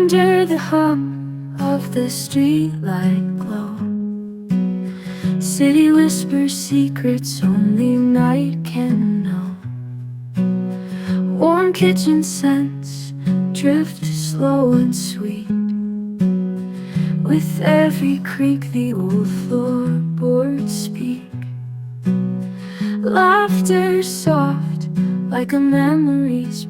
Under the hum of the streetlight glow, city whispers secrets only night can know. Warm kitchen scents drift slow and sweet. With every creak the old floorboards speak. Laughter soft like a memory's